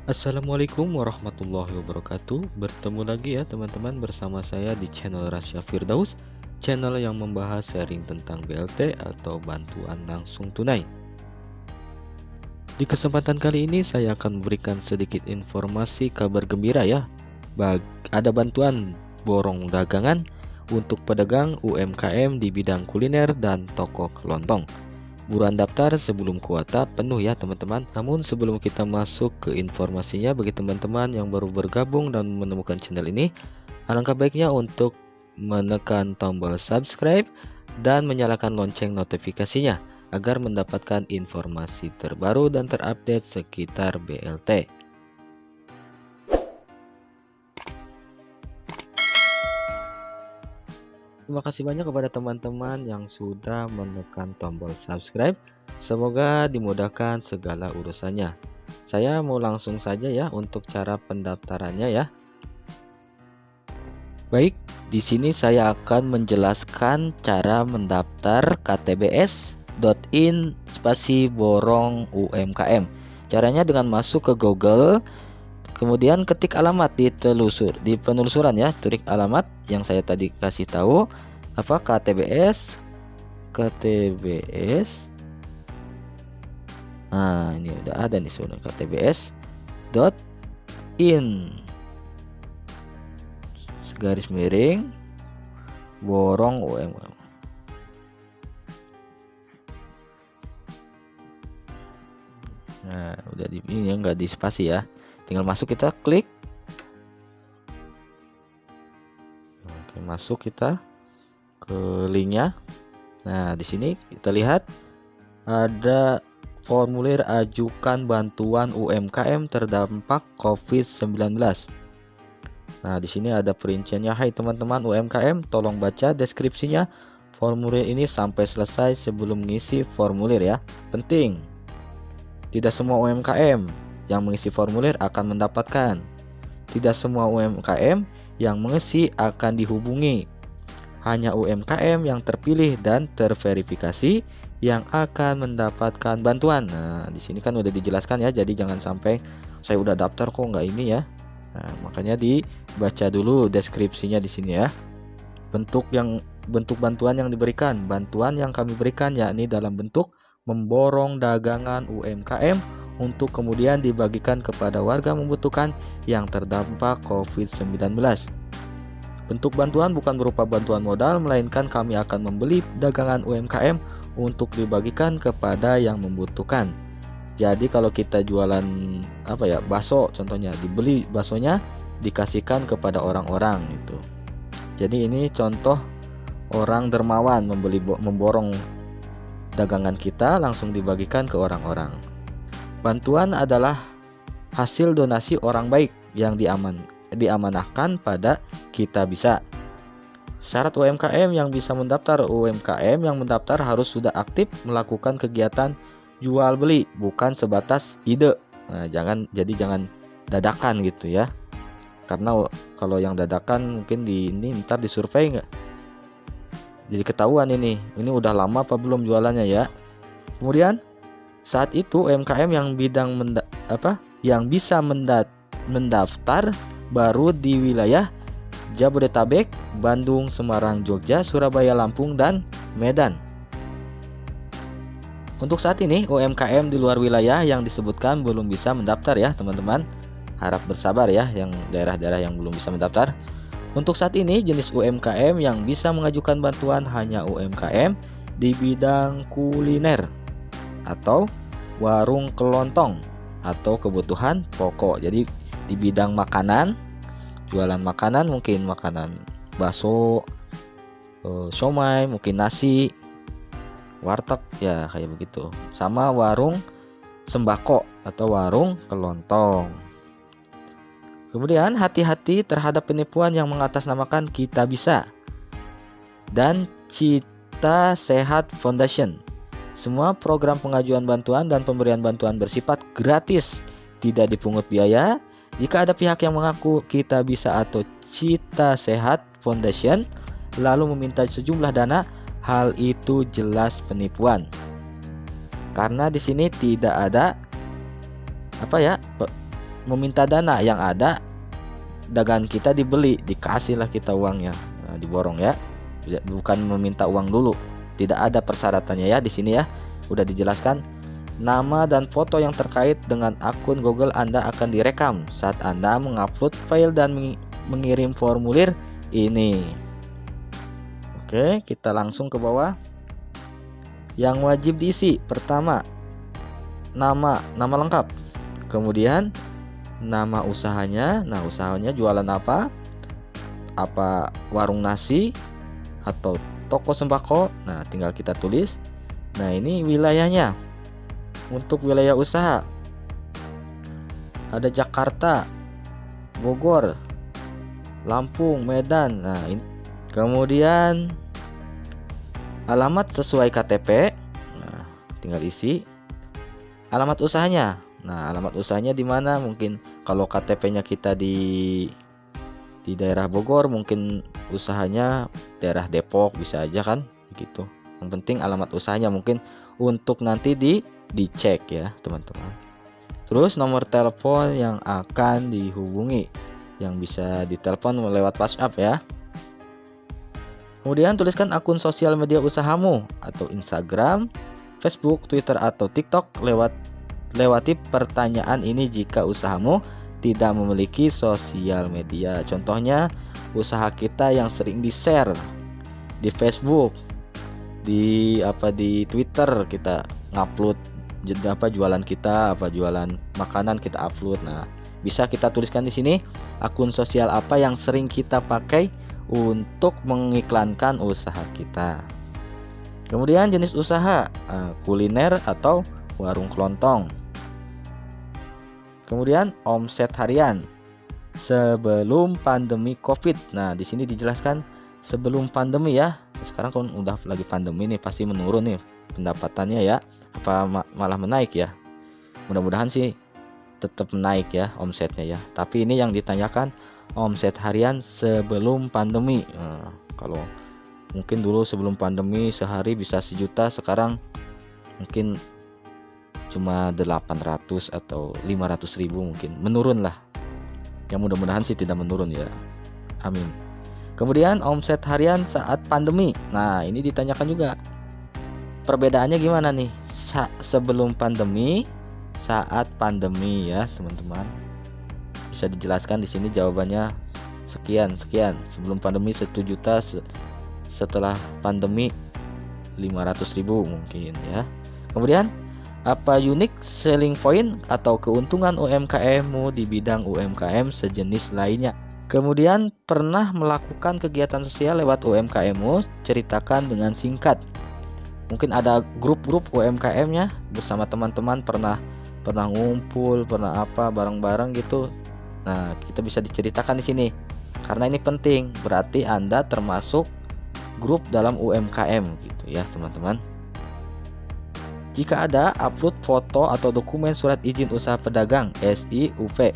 Assalamualaikum warahmatullahi wabarakatuh. Bertemu lagi ya teman-teman bersama saya di channel Rasya Firdaus, channel yang membahas sharing tentang BLT atau bantuan langsung tunai. Di kesempatan kali ini saya akan memberikan sedikit informasi kabar gembira ya. Ada bantuan borong dagangan untuk pedagang UMKM di bidang kuliner dan toko kelontong. Buruan daftar sebelum kuota penuh ya teman-teman. Namun sebelum kita masuk ke informasinya, bagi teman-teman yang baru bergabung dan menemukan channel ini, alangkah baiknya untuk menekan tombol subscribe dan menyalakan lonceng notifikasinya agar mendapatkan informasi terbaru dan terupdate sekitar BLT. Terima kasih banyak kepada teman-teman yang sudah menekan tombol subscribe. Semoga dimudahkan segala urusannya. Saya mau langsung saja ya untuk cara pendaftarannya ya. Baik, di sini saya akan menjelaskan cara mendaftar ktbs.in spasi borong UMKM. Caranya dengan masuk ke Google, kemudian ketik alamat di penelusuran ya, ketik alamat yang saya tadi kasih tahu apa KTBS. Nah, ini udah ada nih soalnya ktbs.in garis miring borong UMKM. Nah, udah di ini ya, nggak di spasi ya. Tinggal masuk, kita klik. Oke, masuk kita ke linknya. Nah, di sini kita lihat ada formulir ajukan bantuan UMKM terdampak COVID-19. Nah, di sini ada perinciannya. Hai teman-teman UMKM, tolong baca deskripsinya formulir ini sampai selesai sebelum mengisi formulir ya. Penting. Tidak semua UMKM yang mengisi formulir akan mendapatkan. Tidak semua UMKM yang mengisi akan dihubungi. Hanya UMKM yang terpilih dan terverifikasi yang akan mendapatkan bantuan. Nah, di sini kan udah dijelaskan ya, jadi jangan sampai saya udah daftar kok nggak ini ya. Nah, makanya dibaca dulu deskripsinya di sini ya. Bentuk bantuan yang diberikan, bantuan yang kami berikan yakni dalam bentuk memborong dagangan UMKM untuk kemudian dibagikan kepada warga membutuhkan yang terdampak COVID-19. Bentuk bantuan bukan berupa bantuan modal, melainkan kami akan membeli dagangan UMKM untuk dibagikan kepada yang membutuhkan. Jadi kalau kita jualan bakso contohnya, dibeli baksonya dikasihkan kepada orang-orang itu. Jadi ini contoh orang dermawan memborong dagangan kita langsung dibagikan ke orang-orang. Bantuan adalah hasil donasi orang baik yang diamanahkan pada kita bisa. Syarat UMKM yang bisa mendaftar, UMKM yang mendaftar harus sudah aktif melakukan kegiatan jual beli, bukan sebatas ide. Nah, jangan dadakan gitu ya. Karena kalau yang dadakan mungkin ntar disurvei nggak. Jadi ketahuan ini udah lama apa belum jualannya ya. Kemudian saat itu UMKM yang bisa mendaftar baru di wilayah Jabodetabek, Bandung, Semarang, Jogja, Surabaya, Lampung, dan Medan. Untuk saat ini UMKM di luar wilayah yang disebutkan belum bisa mendaftar ya teman-teman. Harap bersabar ya yang daerah-daerah yang belum bisa mendaftar. Untuk saat ini jenis UMKM yang bisa mengajukan bantuan hanya UMKM di bidang kuliner atau warung kelontong atau kebutuhan pokok. Jadi di bidang makanan, jualan makanan, mungkin makanan bakso, siomay, mungkin nasi, warteg ya kayak begitu. Sama warung sembako atau warung kelontong. Kemudian hati-hati terhadap penipuan yang mengatasnamakan Kita Bisa dan Cita Sehat Foundation. Semua program pengajuan bantuan dan pemberian bantuan bersifat gratis, tidak dipungut biaya. Jika ada pihak yang mengaku Kita Bisa atau Cita Sehat Foundation lalu meminta sejumlah dana, hal itu jelas penipuan. Karena di sini tidak ada meminta dana, yang ada dagangan kita dibeli, dikasihlah kita uangnya. Nah, diborong ya. Bukan meminta uang dulu. Tidak ada persyaratannya ya di sini ya. Udah dijelaskan. Nama dan foto yang terkait dengan akun Google Anda akan direkam saat Anda mengupload file dan mengirim formulir ini. Oke, kita langsung ke bawah. Yang wajib diisi, pertama nama lengkap. Kemudian nama usahanya. Nah, usahanya jualan apa? Apa warung nasi atau toko sembako? Nah, tinggal kita tulis. Nah, ini wilayahnya. Untuk wilayah usaha ada Jakarta, Bogor, Lampung, Medan. Nah, ini. Kemudian alamat sesuai KTP. Nah, tinggal isi alamat usahanya. Nah, alamat usahanya di mana? Mungkin kalau KTP-nya kita di daerah Bogor, mungkin usahanya daerah Depok, bisa aja kan begitu. Yang penting alamat usahanya, mungkin untuk nanti dicek ya teman-teman. Terus nomor telepon yang akan dihubungi, yang bisa ditelepon lewat WhatsApp ya. Kemudian tuliskan akun sosial media usahamu atau Instagram, Facebook, Twitter atau TikTok. Lewati pertanyaan ini jika usahamu tidak memiliki sosial media. Contohnya usaha kita yang sering di-share di Facebook, di Twitter, kita ngupload jualan kita, jualan makanan kita upload. Nah, bisa kita tuliskan di sini akun sosial apa yang sering kita pakai untuk mengiklankan usaha kita. Kemudian jenis usaha, kuliner atau warung kelontong. Kemudian omset harian sebelum pandemi Covid. Nah, di sini dijelaskan sebelum pandemi ya. Sekarang kan udah lagi pandemi nih, pasti menurun nih pendapatannya ya. Apa malah menaik ya? Mudah-mudahan sih tetap naik ya omsetnya ya. Tapi ini yang ditanyakan omset harian sebelum pandemi. Nah, kalau mungkin dulu sebelum pandemi sehari bisa 1 juta, sekarang mungkin cuma 800 atau 500 ribu, mungkin menurun lah. Ya mudah-mudahan sih tidak menurun ya. Amin. Kemudian omset harian saat pandemi. Nah, ini ditanyakan juga. Perbedaannya gimana nih? Sebelum pandemi, saat pandemi ya, teman-teman. Bisa dijelaskan di sini jawabannya sekian. Sebelum pandemi 1 juta, setelah pandemi 500 ribu mungkin ya. Kemudian apa unique selling point atau keuntungan UMKM-mu di bidang UMKM sejenis lainnya. Kemudian pernah melakukan kegiatan sosial lewat UMKM-mu, ceritakan dengan singkat. Mungkin ada grup-grup UMKM-nya bersama teman-teman, pernah ngumpul, pernah bareng-bareng gitu. Nah, kita bisa diceritakan di sini. Karena ini penting, berarti Anda termasuk grup dalam UMKM gitu ya, teman-teman. Jika ada, upload foto atau dokumen surat izin usaha pedagang SIUP.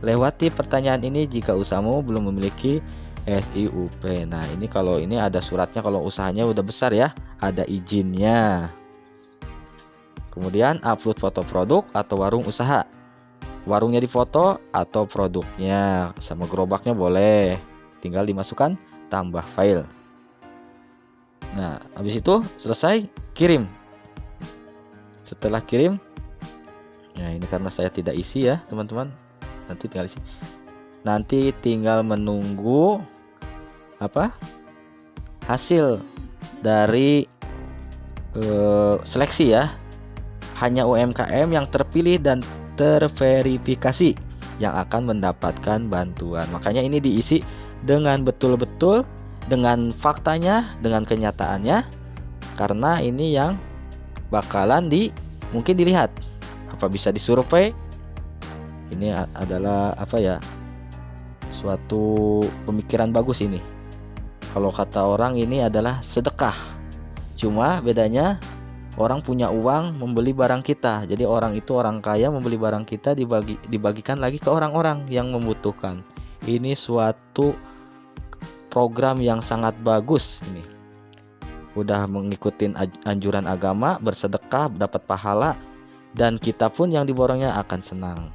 Lewati pertanyaan ini jika usahamu belum memiliki SIUP. Nah, ini kalau ini ada suratnya, kalau usahanya udah besar ya, ada izinnya. Kemudian upload foto produk atau warung usaha. Warungnya difoto atau produknya sama gerobaknya boleh. Tinggal dimasukkan tambah file. Nah, habis itu selesai, kirim. Setelah kirim, nah ini karena saya tidak isi ya teman-teman, nanti tinggal menunggu hasil dari seleksi ya. Hanya UMKM yang terpilih dan terverifikasi yang akan mendapatkan bantuan. Makanya ini diisi dengan betul-betul, dengan faktanya, dengan kenyataannya, karena ini yang bakalan mungkin dilihat, bisa disurvei. Ini adalah suatu pemikiran bagus ini. Kalau kata orang ini adalah sedekah. Cuma bedanya orang punya uang membeli barang kita. Jadi orang kaya membeli barang kita, dibagikan lagi ke orang-orang yang membutuhkan. Ini suatu program yang sangat bagus ini. Udah mengikuti anjuran agama, bersedekah, dapat pahala, dan kita pun yang diborongnya akan senang.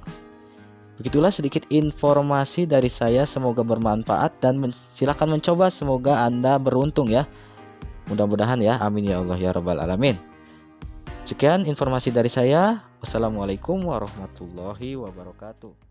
Begitulah sedikit informasi dari saya, semoga bermanfaat dan silakan mencoba, semoga Anda beruntung ya. Mudah-mudahan ya, amin ya Allah ya rabbal alamin. Sekian informasi dari saya. Wassalamualaikum warahmatullahi wabarakatuh.